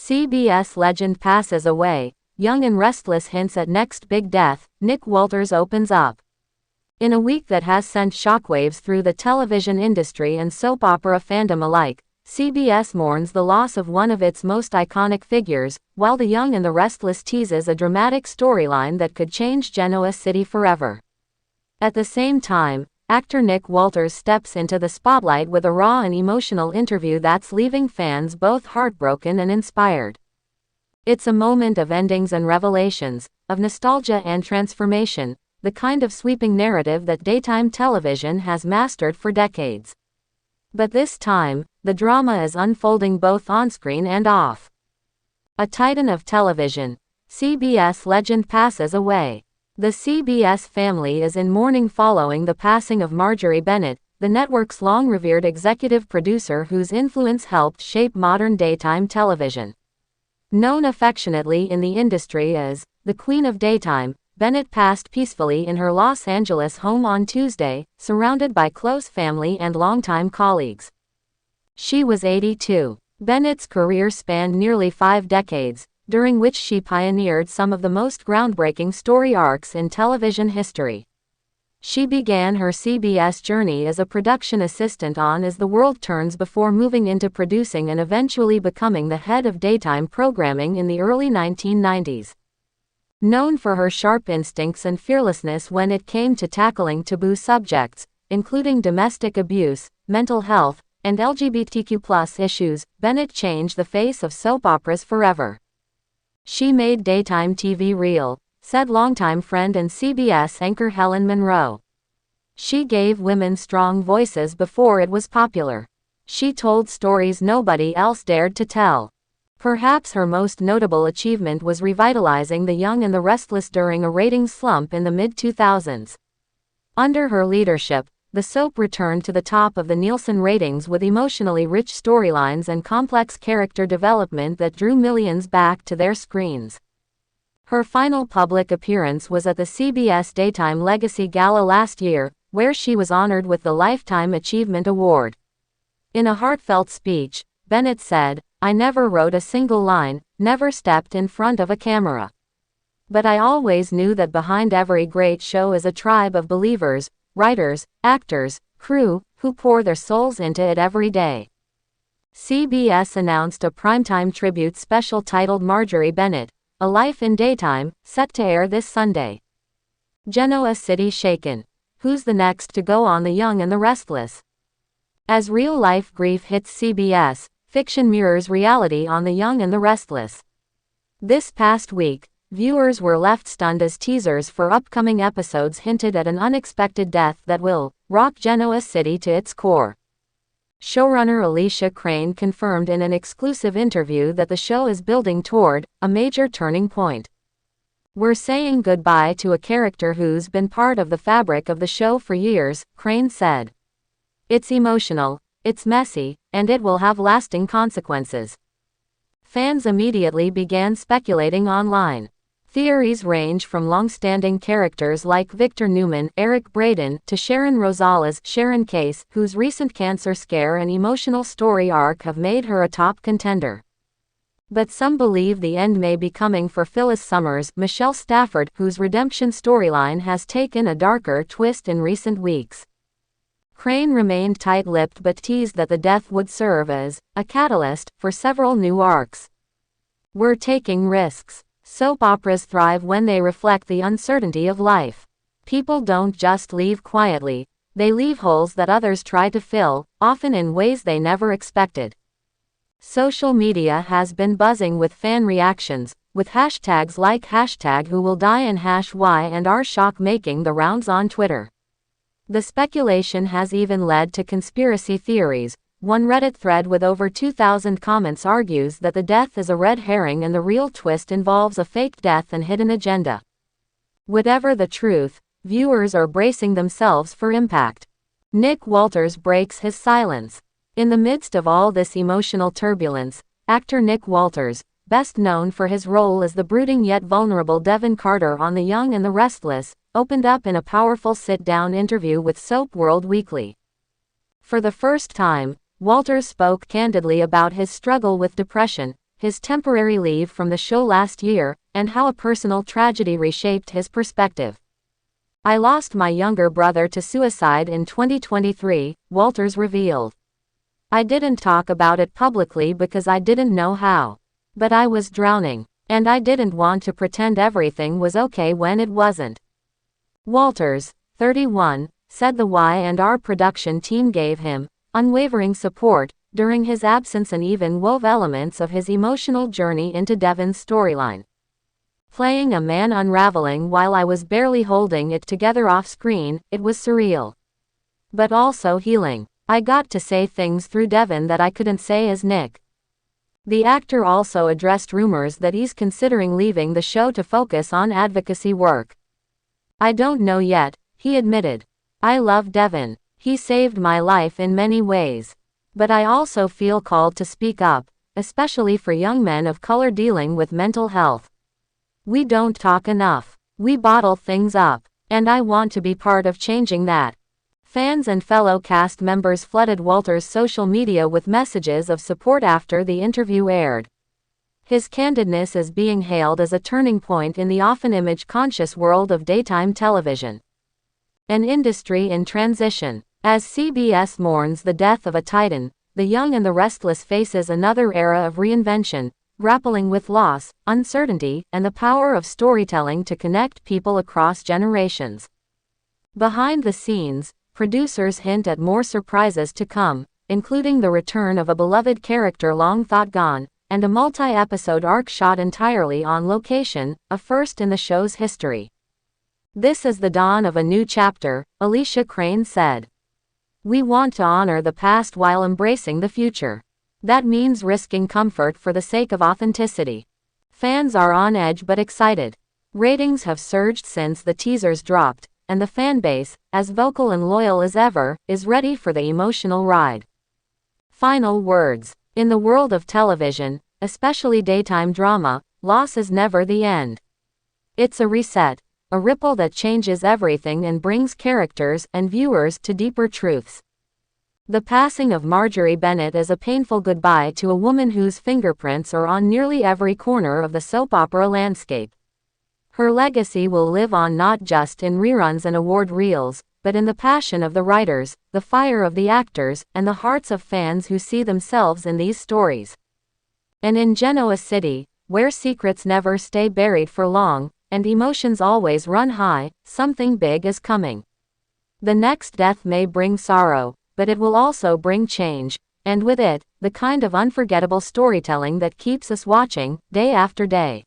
CBS legend passes away, young and restless hints at next big death, Nick Walters opens up. In a week that has sent shockwaves through the television industry and soap opera fandom alike, CBS mourns the loss of one of its most iconic figures, while The Young and the Restless teases a dramatic storyline that could change Genoa City forever. At the same time, actor Nick Walters steps into the spotlight with a raw and emotional interview that's leaving fans both heartbroken and inspired. It's a moment of endings and revelations, of nostalgia and transformation, the kind of sweeping narrative that daytime television has mastered for decades. But this time, the drama is unfolding both on-screen and off. A titan of television, CBS legend passes away. The CBS family is in mourning following the passing of Marjgerie Bennett, the network's long-revered executive producer whose influence helped shape modern daytime television. Known affectionately in the industry as the Queen of Daytime, Bennett passed peacefully in her Los Angeles home on Tuesday, surrounded by close family and longtime colleagues. She was 82. Bennett's career spanned nearly 5 decades, during which she pioneered some of the most groundbreaking story arcs in television history. She began her CBS journey as a production assistant on As the World Turns before moving into producing and eventually becoming the head of daytime programming in the early 1990s. Known for her sharp instincts and fearlessness when it came to tackling taboo subjects, including domestic abuse, mental health, and LGBTQ+ issues, Bennett changed the face of soap operas forever. She made daytime TV real, said longtime friend and CBS anchor Helen Monroe. She gave women strong voices before it was popular. She told stories nobody else dared to tell. Perhaps her most notable achievement was revitalizing The Young and the Restless during a ratings slump in the mid-2000s. Under her leadership, the soap returned to the top of the Nielsen ratings with emotionally rich storylines and complex character development that drew millions back to their screens. Her final public appearance was at the CBS Daytime Legacy Gala last year, where she was honored with the Lifetime Achievement Award. In a heartfelt speech, Bennett said, "I never wrote a single line, never stepped in front of a camera. But I always knew that behind every great show is a tribe of believers, writers, actors, crew, who pour their souls into it every day." CBS announced a primetime tribute special titled Marjgerie Bennett, A Life in Daytime, set to air this Sunday. Genoa City shaken. Who's the next to go on The Young and the Restless? As real-life grief hits CBS, fiction mirrors reality on The Young and the Restless. This past week, viewers were left stunned as teasers for upcoming episodes hinted at an unexpected death that will rock Genoa City to its core. Showrunner Alicia Crane confirmed in an exclusive interview that the show is building toward a major turning point. "We're saying goodbye to a character who's been part of the fabric of the show for years," Crane said. "It's emotional, it's messy, and it will have lasting consequences." Fans immediately began speculating online. Theories range from long-standing characters like Victor Newman, Eric Braeden, to Sharon Rosales, Sharon Case, whose recent cancer scare and emotional story arc have made her a top contender. But some believe the end may be coming for Phyllis Summers, Michelle Stafford, whose redemption storyline has taken a darker twist in recent weeks. Crane remained tight-lipped but teased that the death would serve as a catalyst for several new arcs. "We're taking risks. Soap operas thrive when they reflect the uncertainty of life. People don't just leave quietly, they leave holes that others try to fill, often in ways they never expected." Social media has been buzzing with fan reactions, with hashtags like #WhoWillDie and #why and #shock making the rounds on Twitter. The speculation has even led to conspiracy theories. One Reddit thread with over 2,000 comments argues that the death is a red herring and the real twist involves a fake death and hidden agenda. Whatever the truth, viewers are bracing themselves for impact. Nick Walters breaks his silence. In the midst of all this emotional turbulence, actor Nick Walters, best known for his role as the brooding yet vulnerable Devon Carter on The Young and the Restless, opened up in a powerful sit-down interview with Soap World Weekly. For the first time, Walters spoke candidly about his struggle with depression, his temporary leave from the show last year, and how a personal tragedy reshaped his perspective. "I lost my younger brother to suicide in 2023, Walters revealed. "I didn't talk about it publicly because I didn't know how. But I was drowning. And I didn't want to pretend everything was okay when it wasn't." Walters, 31, said the Y&R production team gave him unwavering support during his absence and even wove elements of his emotional journey into Devon's storyline. "Playing a man unraveling while I was barely holding it together off screen, it was surreal. But also healing. I got to say things through Devon that I couldn't say as Nick." The actor also addressed rumors that he's considering leaving the show to focus on advocacy work. "I don't know yet," he admitted. "I love Devon. He saved my life in many ways. But I also feel called to speak up, especially for young men of color dealing with mental health. We don't talk enough. We bottle things up. And I want to be part of changing that." Fans and fellow cast members flooded Walters' social media with messages of support after the interview aired. His candidness is being hailed as a turning point in the often image-conscious world of daytime television. An industry in transition. As CBS mourns the death of a titan, The Young and the Restless faces another era of reinvention, grappling with loss, uncertainty, and the power of storytelling to connect people across generations. Behind the scenes, producers hint at more surprises to come, including the return of a beloved character long thought gone, and a multi-episode arc shot entirely on location, a first in the show's history. "This is the dawn of a new chapter," Alicia Crane said. "We want to honor the past while embracing the future. That means risking comfort for the sake of authenticity." Fans are on edge but excited. Ratings have surged since the teasers dropped, and the fanbase, as vocal and loyal as ever, is ready for the emotional ride. Final words. In the world of television, especially daytime drama, loss is never the end. It's a reset, a ripple that changes everything and brings characters and viewers to deeper truths. The passing of Marjgerie Bennett is a painful goodbye to a woman whose fingerprints are on nearly every corner of the soap opera landscape. Her legacy will live on not just in reruns and award reels, but in the passion of the writers, the fire of the actors, and the hearts of fans who see themselves in these stories. And in Genoa City, where secrets never stay buried for long, and emotions always run high, something big is coming. The next death may bring sorrow, but it will also bring change, and with it, the kind of unforgettable storytelling that keeps us watching, day after day.